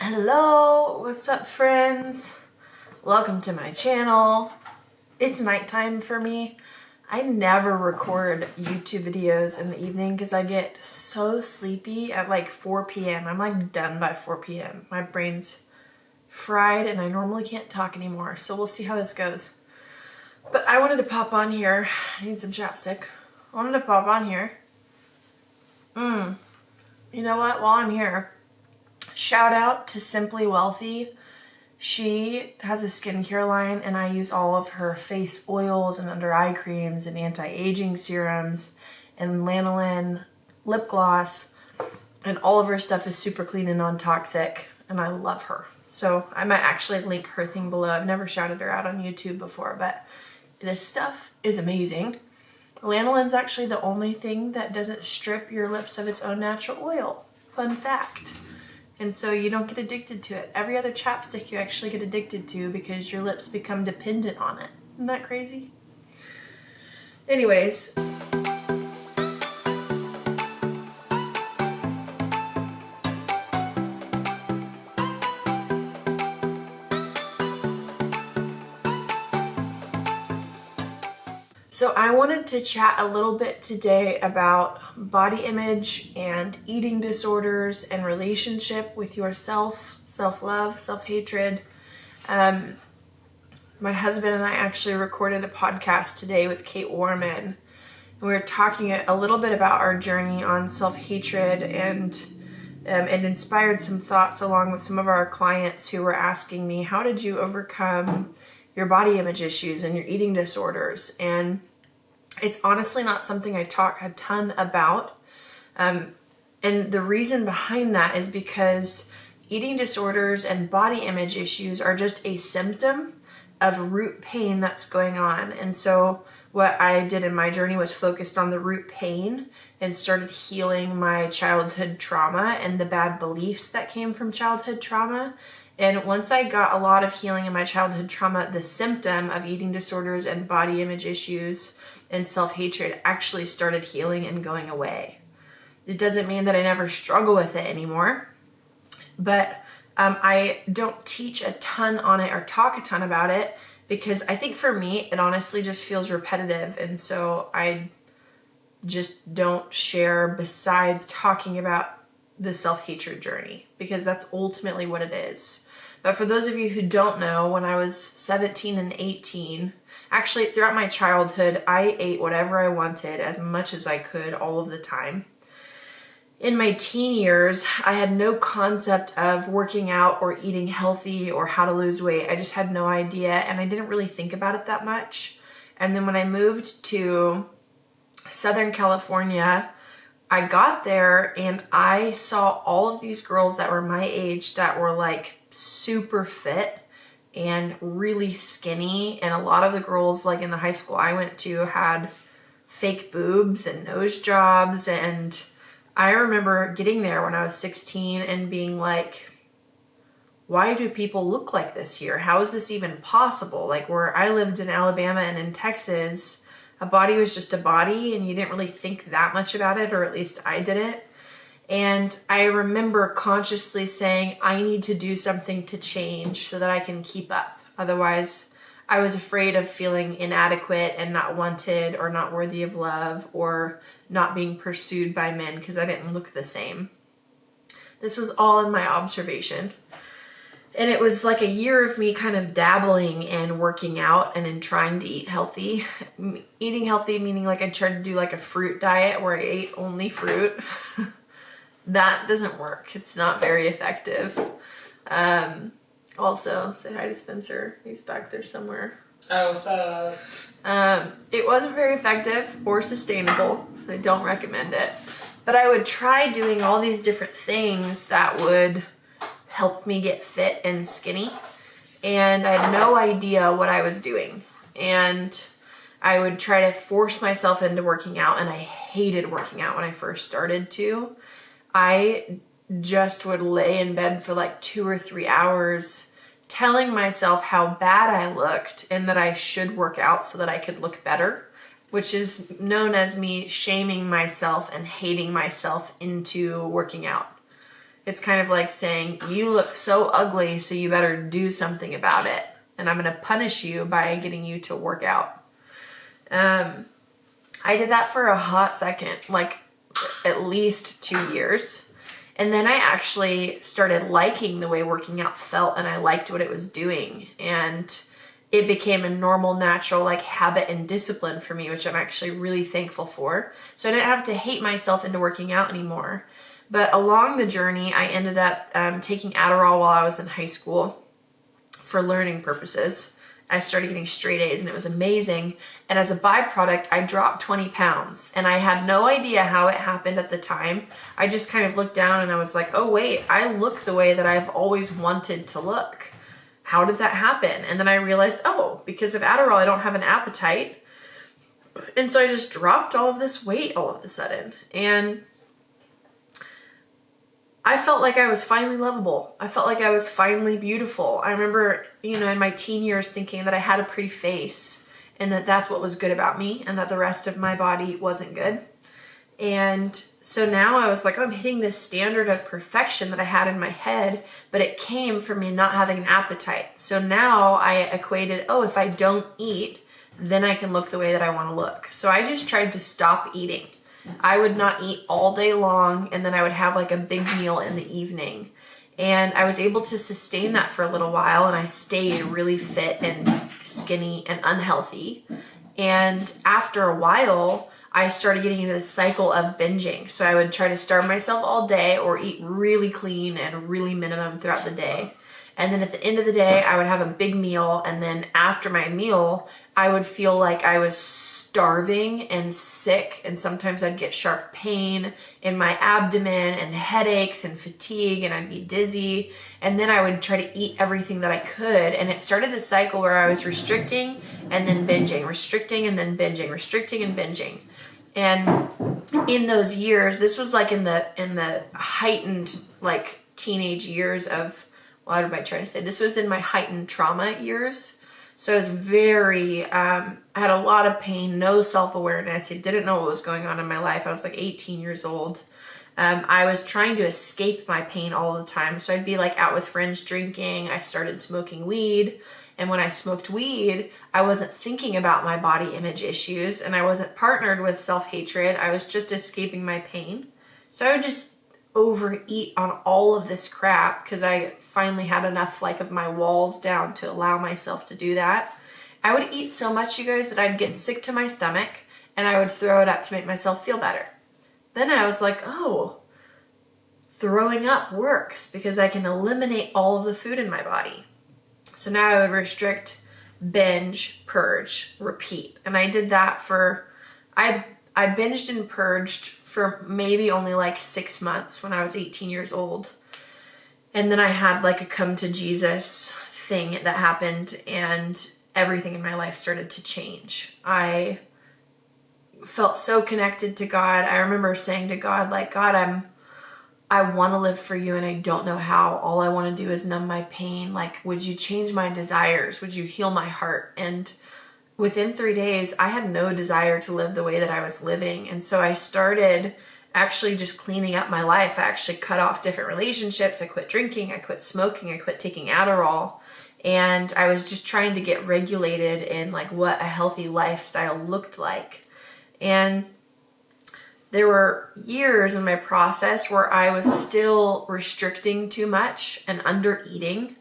Hello, what's up friends? Welcome to my channel. It's nighttime for me. I never record YouTube videos in the evening because I get so sleepy at like 4 p.m. I'm like done by 4 p.m. My brain's fried and I normally can't talk anymore. So we'll see how this goes. But I wanted to pop on here. I need some chapstick. I wanted to pop on here. You know what? While I'm here, shout out to Simply Wealthy. She has a skincare line and I use all of her face oils and under eye creams and anti-aging serums and lanolin lip gloss, and all of her stuff is super clean and non-toxic and I love her. So I might actually link her thing below. I've never shouted her out on YouTube before, but this stuff is amazing. Lanolin's actually the only thing that doesn't strip your lips of its own natural oil. Fun fact. And so you don't get addicted to it. Every other chapstick you actually get addicted to because your lips become dependent on it. Isn't that crazy? Anyways. So I wanted to chat a little bit today about body image and eating disorders and relationship with yourself, self-love, self-hatred. My husband and I actually recorded a podcast today with Kate Warman. We were talking a little bit about our journey on self-hatred and it inspired some thoughts along with some of our clients who were asking me, how did you overcome your body image issues and your eating disorders? And it's honestly not something I talk a ton about. And the reason behind that is because eating disorders and body image issues are just a symptom of root pain that's going on. And so what I did in my journey was focused on the root pain and started healing my childhood trauma and the bad beliefs that came from childhood trauma. And once I got a lot of healing in my childhood trauma, the symptom of eating disorders and body image issues and self-hatred actually started healing and going away. It doesn't mean that I never struggle with it anymore, but I don't teach a ton on it or talk a ton about it because I think for me, it honestly just feels repetitive. And so I just don't share besides talking about the self-hatred journey because that's ultimately what it is. But for those of you who don't know, when I was 17 and 18, actually throughout my childhood, I ate whatever I wanted as much as I could all of the time. In my teen years, I had no concept of working out or eating healthy or how to lose weight. I just had no idea and I didn't really think about it that much. And then when I moved to Southern California, I got there and I saw all of these girls that were my age that were like super fit and really skinny. And a lot of the girls like in the high school I went to had fake boobs and nose jobs. And I remember getting there when I was 16 and being like, why do people look like this here? How is this even possible? Like where I lived in Alabama and in Texas, a body was just a body and you didn't really think that much about it, or at least I didn't. And I remember consciously saying, I need to do something to change so that I can keep up. Otherwise, I was afraid of feeling inadequate and not wanted or not worthy of love or not being pursued by men because I didn't look the same. This was all in my observation. And it was like a year of me kind of dabbling and working out and in trying to eat healthy. Eating healthy meaning like I tried to do like a fruit diet where I ate only fruit. That doesn't work. It's not very effective. Also, say hi to Spencer. He's back there somewhere. Oh, what's up? It wasn't very effective or sustainable. I don't recommend it. But I would try doing all these different things that would help me get fit and skinny. And I had no idea what I was doing. And I would try to force myself into working out. And I hated working out when I first started to. I just would lay in bed for like 2 or 3 hours telling myself how bad I looked and that I should work out so that I could look better, which is known as me shaming myself and hating myself into working out. It's kind of like saying, you look so ugly, so you better do something about it. And I'm going to punish you by getting you to work out. I did that for a hot second, like at least 2 years. And then I actually started liking the way working out felt, and I liked what it was doing. And it became a normal, natural, like habit and discipline for me, which I'm actually really thankful for. So I didn't have to hate myself into working out anymore. But along the journey, I ended up taking Adderall while I was in high school for learning purposes. I started getting straight A's, and it was amazing. And as a byproduct, I dropped 20 pounds, and I had no idea how it happened at the time. I just kind of looked down and I was like, oh wait, I look the way that I've always wanted to look. How did that happen? And then I realized, oh, because of Adderall, I don't have an appetite. And so I just dropped all of this weight all of a sudden. And I felt like I was finally lovable. I felt like I was finally beautiful. I remember, in my teen years thinking that I had a pretty face and that that's what was good about me and that the rest of my body wasn't good. And so now I was like, I'm hitting this standard of perfection that I had in my head, but it came from me not having an appetite. So now I equated, if I don't eat, then I can look the way that I want to look. So I just tried to stop eating. I would not eat all day long, and then I would have like a big meal in the evening. And I was able to sustain that for a little while, and I stayed really fit and skinny and unhealthy. And after a while, I started getting into this cycle of binging. So I would try to starve myself all day or eat really clean and really minimum throughout the day. And then at the end of the day, I would have a big meal. And then after my meal, I would feel like I was starving and sick. And sometimes I'd get sharp pain in my abdomen and headaches and fatigue, and I'd be dizzy. And then I would try to eat everything that I could. And it started this cycle where I was restricting and then binging, restricting and then binging, restricting and binging. And in those years, this was like in the heightened like teenage years of, what am I trying to say? This was in my heightened trauma years. So I was I had a lot of pain, no self-awareness. I didn't know what was going on in my life. I was like 18 years old. I was trying to escape my pain all the time. So I'd be like out with friends drinking. I started smoking weed. And when I smoked weed, I wasn't thinking about my body image issues, and I wasn't partnered with self-hatred. I was just escaping my pain. So I would just overeat on all of this crap because I finally had enough like of my walls down to allow myself to do that. I would eat so much, you guys, that I'd get sick to my stomach, and I would throw it up to make myself feel better. Then I was like, oh, throwing up works because I can eliminate all of the food in my body. So now I would restrict, binge, purge, repeat. And I did that I binged and purged for maybe only like 6 months when I was 18 years old. And then I had like a come to Jesus thing that happened, and everything in my life started to change. I felt so connected to God. I remember saying to God, like, God, I want to live for you, and I don't know how. All I want to do is numb my pain. Like, would you change my desires? Would you heal my heart? And within 3 days, I had no desire to live the way that I was living. And so I started actually just cleaning up my life. I actually cut off different relationships. I quit drinking. I quit smoking. I quit taking Adderall. And I was just trying to get regulated in like what a healthy lifestyle looked like. And there were years in my process where I was still restricting too much and under eating,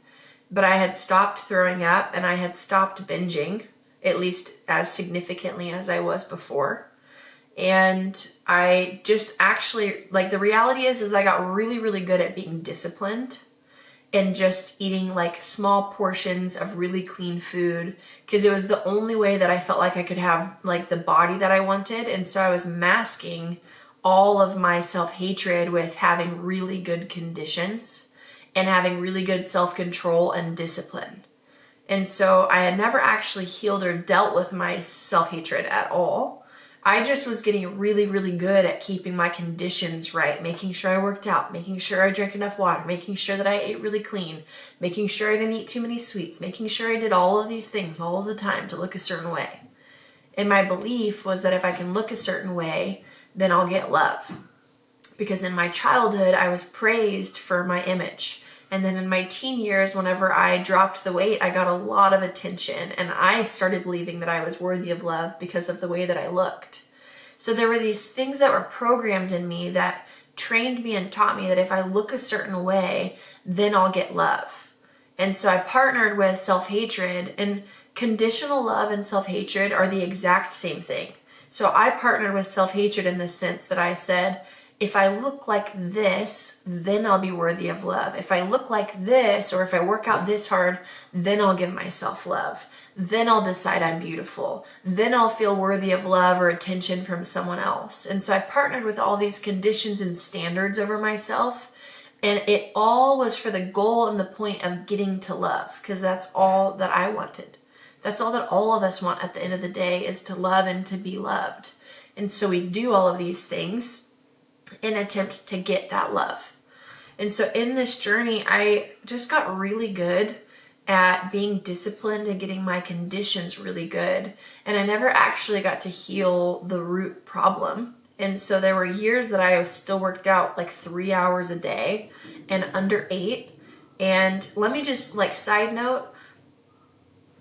but I had stopped throwing up and I had stopped binging, at least as significantly as I was before. And I just actually, like, the reality is I got really, really good at being disciplined and just eating like small portions of really clean food, because it was the only way that I felt like I could have like the body that I wanted. And so I was masking all of my self-hatred with having really good conditions and having really good self-control and discipline. And so I had never actually healed or dealt with my self-hatred at all. I just was getting really, really good at keeping my conditions right, making sure I worked out, making sure I drank enough water, making sure that I ate really clean, making sure I didn't eat too many sweets, making sure I did all of these things all of the time to look a certain way. And my belief was that if I can look a certain way, then I'll get love. because in my childhood, I was praised for my image. And then in my teen years, whenever I dropped the weight, I got a lot of attention, and I started believing that I was worthy of love because of the way that I looked. So there were these things that were programmed in me that trained me and taught me that if I look a certain way, then I'll get love. And so I partnered with self-hatred, and conditional love and self-hatred are the exact same thing. So I partnered with self-hatred in the sense that I said, if I look like this, then I'll be worthy of love. If I look like this, or if I work out this hard, then I'll give myself love. Then I'll decide I'm beautiful. Then I'll feel worthy of love or attention from someone else. And so I partnered with all these conditions and standards over myself. And it all was for the goal and the point of getting to love, because that's all that I wanted. That's all that all of us want at the end of the day, is to love and to be loved. And so we do all of these things in attempt to get that love. And so in this journey, I just got really good at being disciplined and getting my conditions really good. And I never actually got to heal the root problem. And so there were years that I was still worked out like 3 hours a day and under 8. And let me just side note,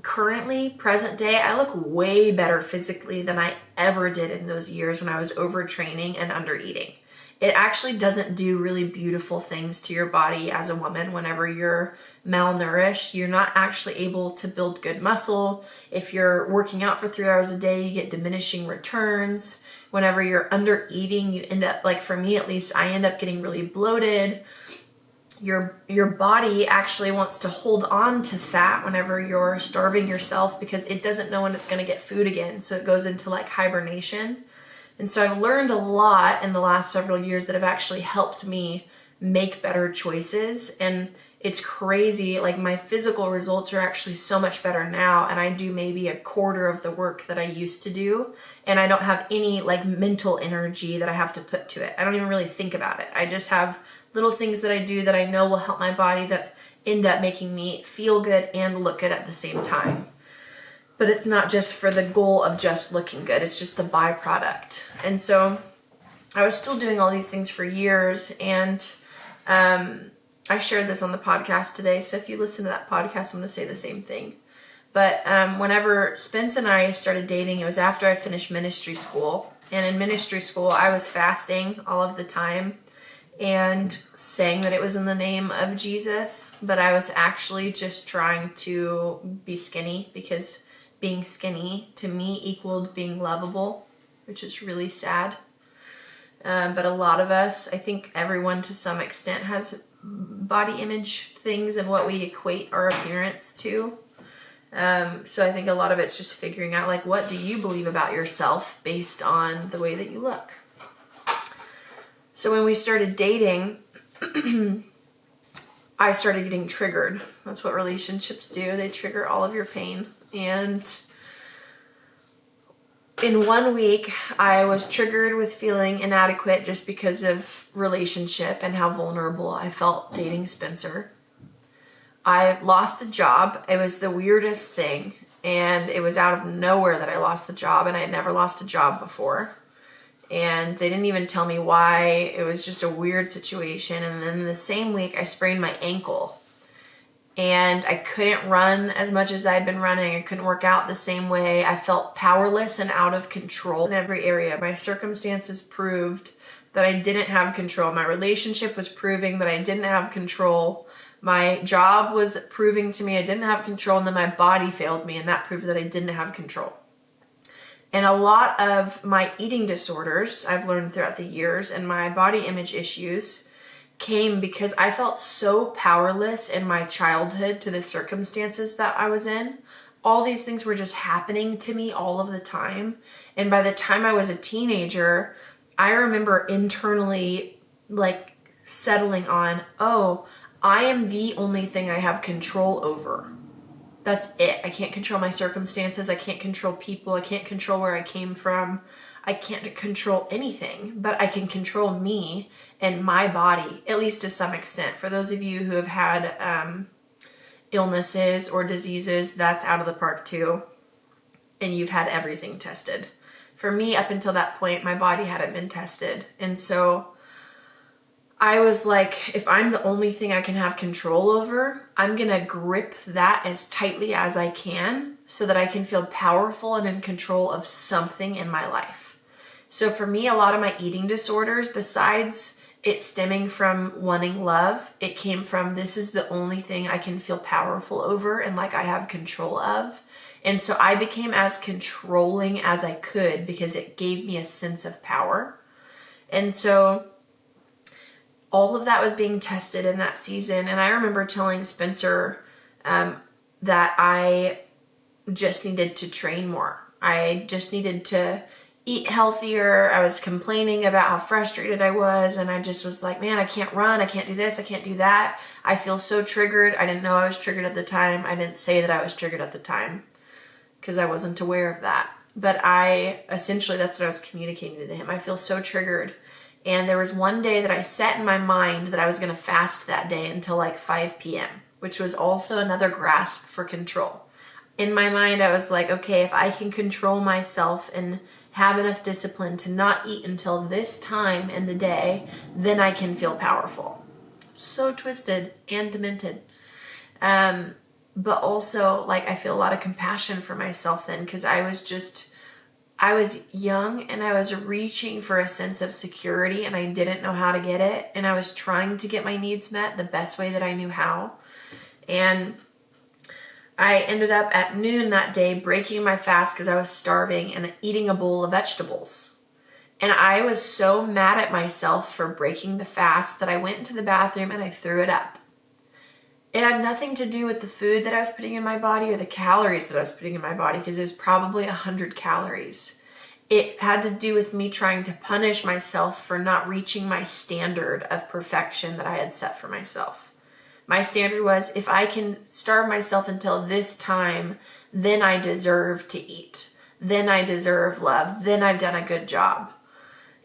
currently, present day, I look way better physically than I ever did in those years when I was overtraining and under eating. It actually doesn't do really beautiful things to your body as a woman whenever you're malnourished. You're not actually able to build good muscle. If you're working out for 3 hours a day, you get diminishing returns. Whenever you're under eating, you end up, for me at least, I end up getting really bloated. Your body actually wants to hold on to fat whenever you're starving yourself because it doesn't know when it's going to get food again. So it goes into hibernation. And so I've learned a lot in the last several years that have actually helped me make better choices. And it's crazy. My physical results are actually so much better now. And I do maybe a quarter of the work that I used to do. And I don't have any mental energy that I have to put to it. I don't even really think about it. I just have little things that I do that I know will help my body that end up making me feel good and look good at the same time. But it's not just for the goal of just looking good. It's just the byproduct. And so I was still doing all these things for years. And I shared this on the podcast today. So if you listen to that podcast, I'm going to say the same thing. But whenever Spence and I started dating, it was after I finished ministry school. And in ministry school, I was fasting all of the time and saying that it was in the name of Jesus. But I was actually just trying to be skinny, because being skinny to me equaled being lovable, which is really sad. But a lot of us, I think everyone to some extent, has body image things and what we equate our appearance to. So I think a lot of it's just figuring out what do you believe about yourself based on the way that you look. So when we started dating, I started getting triggered. That's what relationships do. They trigger all of your pain. And in 1 week, I was triggered with feeling inadequate just because of relationship and how vulnerable I felt dating Spencer. I lost a job. It was the weirdest thing. And it was out of nowhere that I lost the job. And I had never lost a job before. And they didn't even tell me why. It was just a weird situation. And then the same week, I sprained my ankle. And I couldn't run as much as I'd been running. I couldn't work out the same way. I felt powerless and out of control in every area. My circumstances proved that I didn't have control. My relationship was proving that I didn't have control. My job was proving to me I didn't have control. And then my body failed me, and that proved that I didn't have control. And a lot of my eating disorders, I've learned throughout the years, and my body image issues came because I felt so powerless in my childhood to the circumstances that I was in. All these things were just happening to me all of the time. And by the time I was a teenager, I remember internally settling on, oh, I am the only thing I have control over. That's it. I can't control my circumstances. I can't control people. I can't control where I came from. I can't control anything, but I can control me and my body, at least to some extent. For those of you who have had illnesses or diseases, that's out of the park too. And you've had everything tested. For me, up until that point, my body hadn't been tested. And so I was like, if I'm the only thing I can have control over, I'm going to grip that as tightly as I can so that I can feel powerful and in control of something in my life. So for me, a lot of my eating disorders, besides it stemming from wanting love, it came from, this is the only thing I can feel powerful over and like I have control of. And so I became as controlling as I could because it gave me a sense of power. And so all of that was being tested in that season. And I remember telling Spencer that I just needed to train more. I just needed to eat healthier. I was complaining about how frustrated I was. And I just was like, man, I can't run. I can't do this. I can't do that. I feel so triggered. I didn't know I was triggered at the time. I didn't say that I was triggered at the time because I wasn't aware of that. But essentially, that's what I was communicating to him. I feel so triggered. And there was one day that I set in my mind that I was going to fast that day until like 5 p.m., which was also another grasp for control. In my mind, I was like, okay, if I can control myself and have enough discipline to not eat until this time in the day, then I can feel powerful. So twisted and demented. But also, like, I feel a lot of compassion for myself then because I was young and I was reaching for a sense of security and I didn't know how to get it. And I was trying to get my needs met the best way that I knew how. And I ended up at noon that day breaking my fast because I was starving and eating a bowl of vegetables. And I was so mad at myself for breaking the fast that I went into the bathroom and I threw it up. It had nothing to do with the food that I was putting in my body or the calories that I was putting in my body because it was probably 100 calories. It had to do with me trying to punish myself for not reaching my standard of perfection that I had set for myself. My standard was, if I can starve myself until this time, then I deserve to eat. Then I deserve love. Then I've done a good job.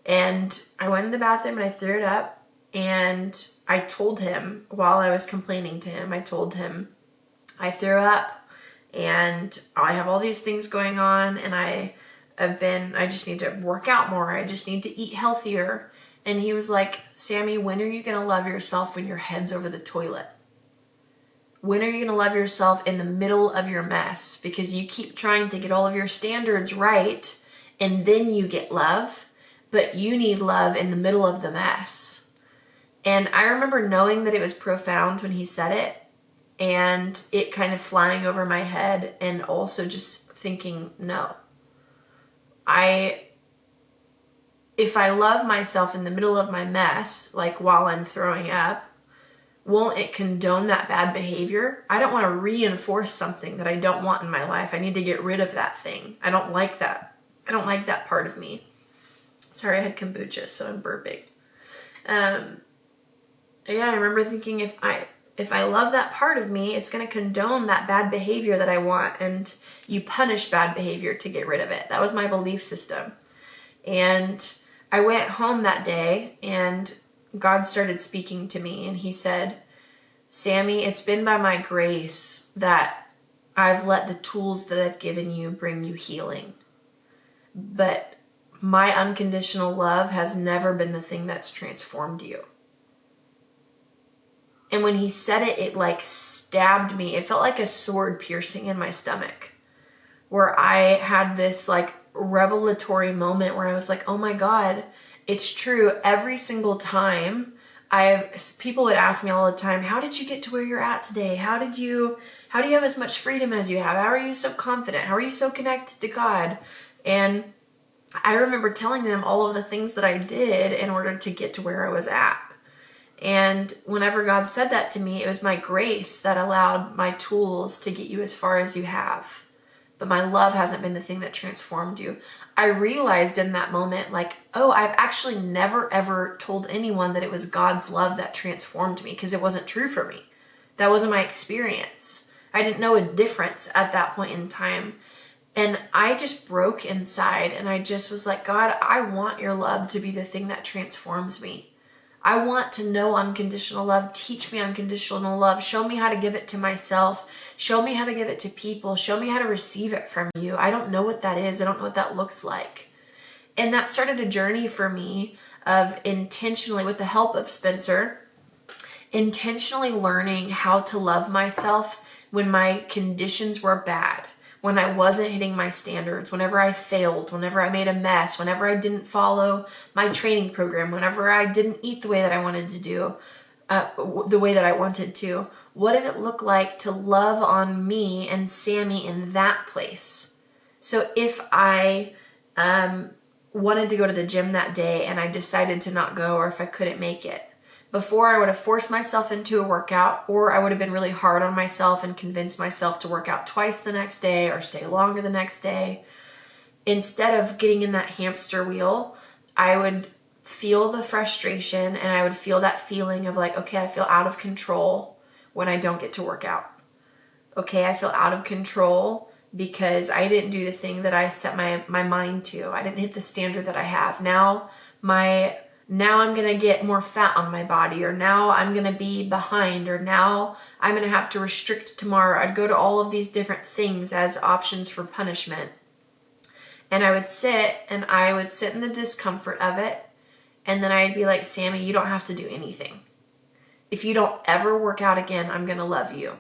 And I went in the bathroom and I threw it up. And I told him, while I was complaining to him, I told him, I threw up and I have all these things going on and I just need to work out more. I just need to eat healthier. And he was like, Sammy, when are you going to love yourself when your head's over the toilet? When are you going to love yourself in the middle of your mess? Because you keep trying to get all of your standards right and then you get love, but you need love in the middle of the mess. And I remember knowing that it was profound when he said it and it kind of flying over my head and also just thinking, no. If I love myself in the middle of my mess, like while I'm throwing up, won't it condone that bad behavior? I don't want to reinforce something that I don't want in my life. I need to get rid of that thing. I don't like that. I don't like that part of me. Sorry, I had kombucha, so I'm burping. I remember thinking if I love that part of me, it's going to condone that bad behavior that I want, and you punish bad behavior to get rid of it. That was my belief system. And I went home that day and God started speaking to me and he said, Sammy, it's been by my grace that I've let the tools that I've given you bring you healing. But my unconditional love has never been the thing that's transformed you. And when he said it, it like stabbed me. It felt like a sword piercing in my stomach, where I had this like revelatory moment where I was like, oh my God, it's true. Every single time people would ask me all the time, how did you get to where you're at today? How do you have as much freedom as you have? How are you so confident? How are you so connected to God? And I remember telling them all of the things that I did in order to get to where I was at. And whenever God said that to me, it was my grace that allowed my tools to get you as far as you have. But my love hasn't been the thing that transformed you. I realized in that moment, like, oh, I've actually never ever told anyone that it was God's love that transformed me because it wasn't true for me. That wasn't my experience. I didn't know a difference at that point in time. And I just broke inside and I just was like, God, I want your love to be the thing that transforms me. I want to know unconditional love. Teach me unconditional love. Show me how to give it to myself. Show me how to give it to people. Show me how to receive it from you. I don't know what that is. I don't know what that looks like. And that started a journey for me of intentionally, with the help of Spencer, intentionally learning how to love myself when my conditions were bad, when I wasn't hitting my standards, whenever I failed, whenever I made a mess, whenever I didn't follow my training program, whenever I didn't eat the way that I wanted to do, the way that I wanted to. What did it look like to love on me and Sammy in that place? So if I wanted to go to the gym that day and I decided to not go, or if I couldn't make it, before I would have forced myself into a workout, or I would have been really hard on myself and convinced myself to work out twice the next day or stay longer the next day. Instead of getting in that hamster wheel, I would feel the frustration and I would feel that feeling of like, okay, I feel out of control when I don't get to work out. Okay, I feel out of control because I didn't do the thing that I set my mind to. I didn't hit the standard that I have. Now I'm going to get more fat on my body, or now I'm going to be behind, or now I'm going to have to restrict tomorrow. I'd go to all of these different things as options for punishment. And I would sit in the discomfort of it. And then I'd be like, Sammy, you don't have to do anything. If you don't ever work out again, I'm going to love you.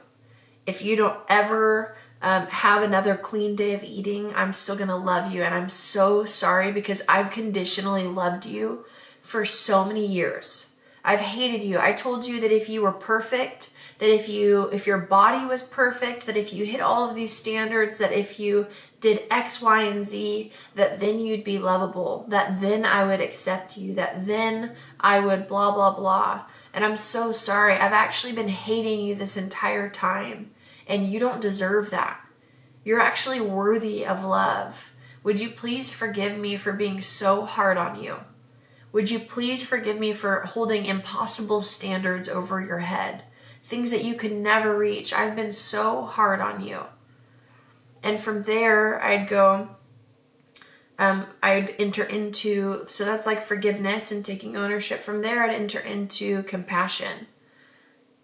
If you don't ever have another clean day of eating, I'm still going to love you. And I'm so sorry because I've conditionally loved you for so many years. I've hated you. I told you that if you were perfect, that if your body was perfect, that if you hit all of these standards, that if you did X, Y, and Z, that then you'd be lovable, that then I would accept you, that then I would blah, blah, blah. And I'm so sorry. I've actually been hating you this entire time, and you don't deserve that. You're actually worthy of love. Would you please forgive me for being so hard on you? Would you please forgive me for holding impossible standards over your head? Things that you could never reach. I've been so hard on you. And from there, I'd enter into, so that's like forgiveness and taking ownership. From there, I'd enter into compassion.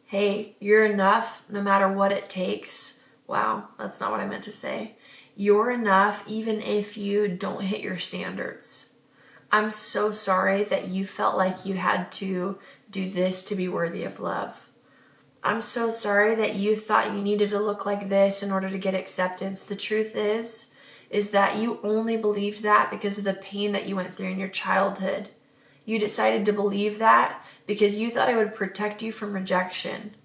Hey, you're enough no matter what it takes. Wow, that's not what I meant to say. You're enough even if you don't hit your standards. I'm so sorry that you felt like you had to do this to be worthy of love. I'm so sorry that you thought you needed to look like this in order to get acceptance. The truth is that you only believed that because of the pain that you went through in your childhood. You decided to believe that because you thought it would protect you from rejection.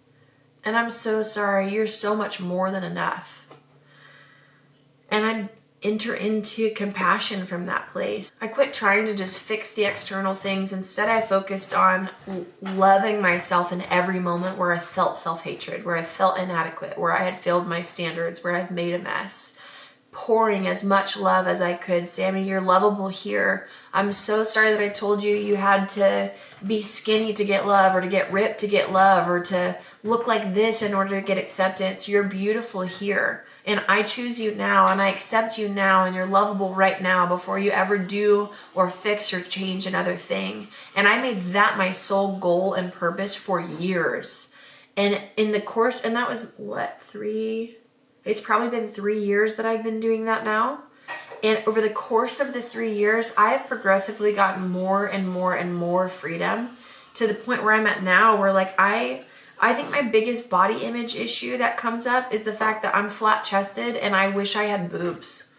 And I'm so sorry. You're so much more than enough. And I enter into compassion from that place. I quit trying to just fix the external things. Instead, I focused on loving myself in every moment where I felt self-hatred, where I felt inadequate, where I had failed my standards, where I'd made a mess. Pouring as much love as I could. Sammy, you're lovable here. I'm so sorry that I told you you had to be skinny to get love, or to get ripped to get love, or to look like this in order to get acceptance. You're beautiful here. And I choose you now, and I accept you now, and you're lovable right now before you ever do or fix or change another thing. And I made that my sole goal and purpose for years. And in the course, and that was it's probably been 3 years that I've been doing that now. And over the course of the 3 years, I have progressively gotten more and more and more freedom, to the point where I'm at now, where like I think my biggest body image issue that comes up is the fact that I'm flat chested and I wish I had boobs.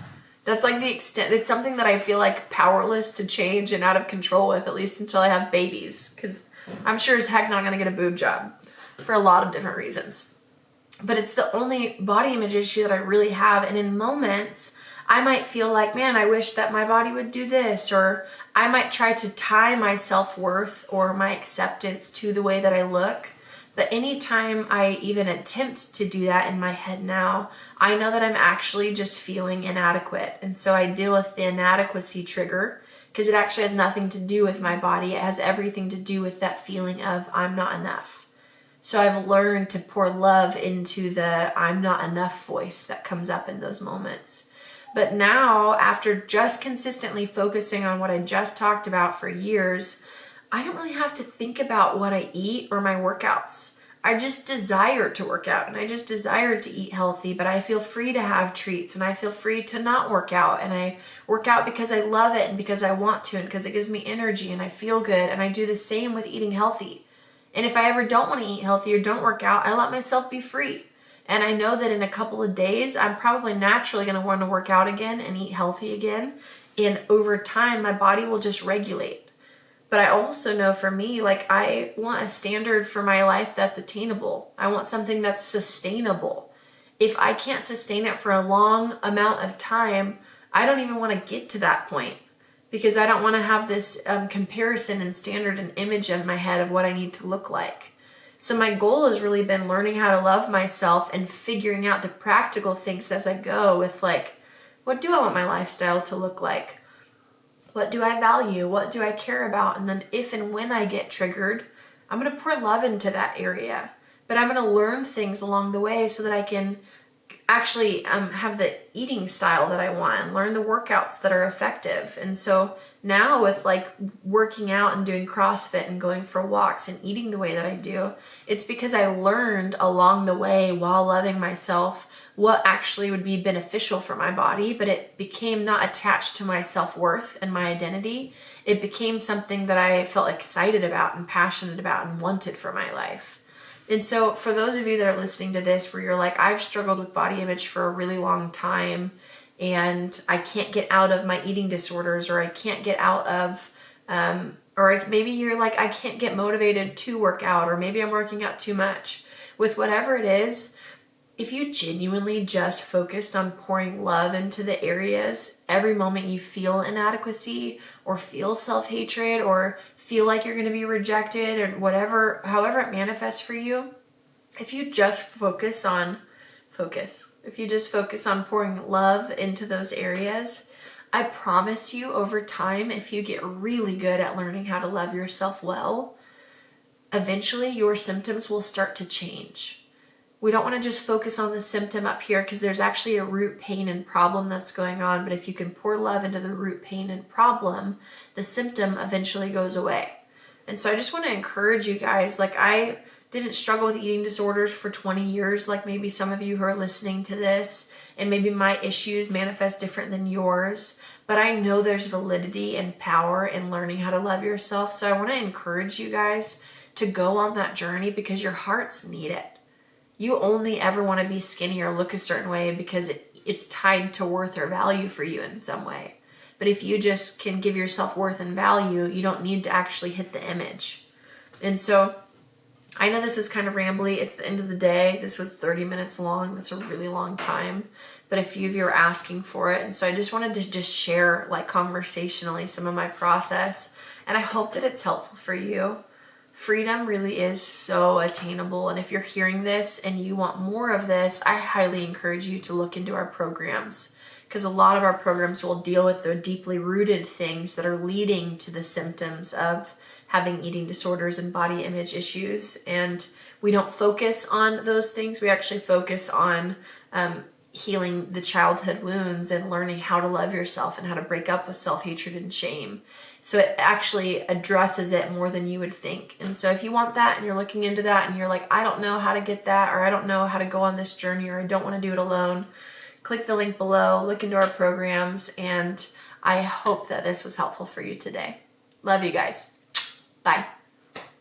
That's like the extent. It's something that I feel like powerless to change and out of control with, at least until I have babies, because I'm sure as heck not going to get a boob job for a lot of different reasons. But it's the only body image issue that I really have. And in moments, I might feel like, man, I wish that my body would do this, or I might try to tie my self-worth or my acceptance to the way that I look. But anytime I even attempt to do that in my head now, I know that I'm actually just feeling inadequate. And so I deal with the inadequacy trigger, because it actually has nothing to do with my body. It has everything to do with that feeling of I'm not enough. So I've learned to pour love into the I'm not enough voice that comes up in those moments. But now, after just consistently focusing on what I just talked about for years, I don't really have to think about what I eat or my workouts. I just desire to work out and I just desire to eat healthy, but I feel free to have treats and I feel free to not work out, and I work out because I love it and because I want to and because it gives me energy and I feel good, and I do the same with eating healthy. And if I ever don't want to eat healthy or don't work out, I let myself be free. And I know that in a couple of days, I'm probably naturally going to want to work out again and eat healthy again. And over time, my body will just regulate. But I also know for me, like, I want a standard for my life that's attainable. I want something that's sustainable. If I can't sustain it for a long amount of time, I don't even want to get to that point, because I don't want to have this comparison and standard and image in my head of what I need to look like. So my goal has really been learning how to love myself and figuring out the practical things as I go with, like, what do I want my lifestyle to look like? What do I value? What do I care about? And then if and when I get triggered, I'm going to pour love into that area. But I'm going to learn things along the way so that I can actually have the eating style that I want and learn the workouts that are effective. And so now with, like, working out and doing CrossFit and going for walks and eating the way that I do, it's because I learned along the way while loving myself what actually would be beneficial for my body, but it became not attached to my self-worth and my identity. It became something that I felt excited about and passionate about and wanted for my life. And so for those of you that are listening to this where you're like, I've struggled with body image for a really long time and I can't get out of my eating disorders, or I can't get out of, maybe you're like, I can't get motivated to work out, or maybe I'm working out too much. With whatever it is, if you genuinely just focused on pouring love into the areas, every moment you feel inadequacy or feel self-hatred or feel like you're going to be rejected or whatever, however it manifests for you, if you just focus on pouring love into those areas, I promise you over time, if you get really good at learning how to love yourself well, eventually your symptoms will start to change. We don't want to just focus on the symptom up here because there's actually a root pain and problem that's going on. But if you can pour love into the root pain and problem, the symptom eventually goes away. And so I just want to encourage you guys, like, I didn't struggle with eating disorders for 20 years, like maybe some of you who are listening to this, and maybe my issues manifest different than yours. But I know there's validity and power in learning how to love yourself. So I want to encourage you guys to go on that journey because your hearts need it. You only ever want to be skinny or look a certain way because it's tied to worth or value for you in some way. But if you just can give yourself worth and value, you don't need to actually hit the image. And so I know this was kind of rambly. It's the end of the day. This was 30 minutes long. That's a really long time. But a few of you are asking for it. And so I just wanted to just share, like, conversationally some of my process. And I hope that it's helpful for you. Freedom really is so attainable. And if you're hearing this and you want more of this, I highly encourage you to look into our programs, because a lot of our programs will deal with the deeply rooted things that are leading to the symptoms of having eating disorders and body image issues. And we don't focus on those things. We actually focus on healing the childhood wounds and learning how to love yourself and how to break up with self-hatred and shame. So it actually addresses it more than you would think. And so if you want that and you're looking into that and you're like, I don't know how to get that, or I don't know how to go on this journey, or I don't want to do it alone, click the link below, look into our programs, and I hope that this was helpful for you today. Love you guys. Bye.